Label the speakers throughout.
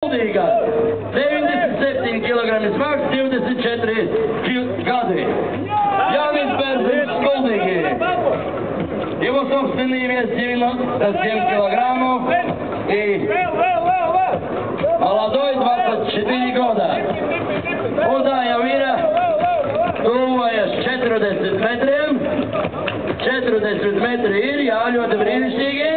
Speaker 1: Kuldīga 97 kg smags, 24 gadi. Jānis Bērziņš Kuldīgi. Его собственный вес 97 килограммов и молодой 24 года. Удая вира, tuvojas 40 metriem. 40 metri ir, jā, ļoti brīnišķīgi.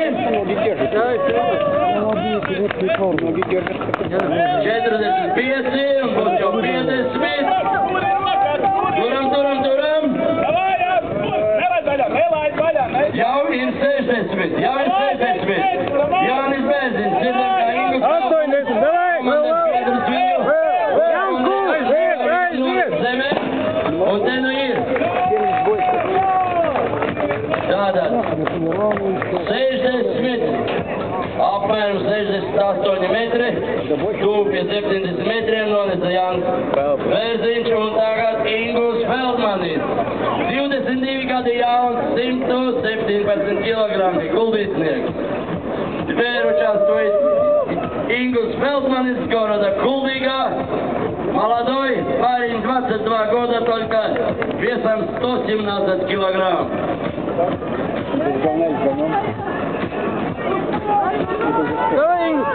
Speaker 1: 45 un būs jau 50. Turam. Jau ir 60, Jānis Bērziņš, dzirdam, kā Ingus.
Speaker 2: 80, davai!
Speaker 1: Zemē, un te nu ir. Tātad 60, apmēram 68 metri, tuvu pie 70 metriem nonesa Jānis Bērziņš un tagad Ingus Feldmanis. 22 gadi jauns, 117 kilogrammi, kuldītnieks. Теперь участвует Ингус Фелдман из города Кулдига. Молодой парень, 22 года, только весом 117 килограмм.
Speaker 2: Давай, Ингус,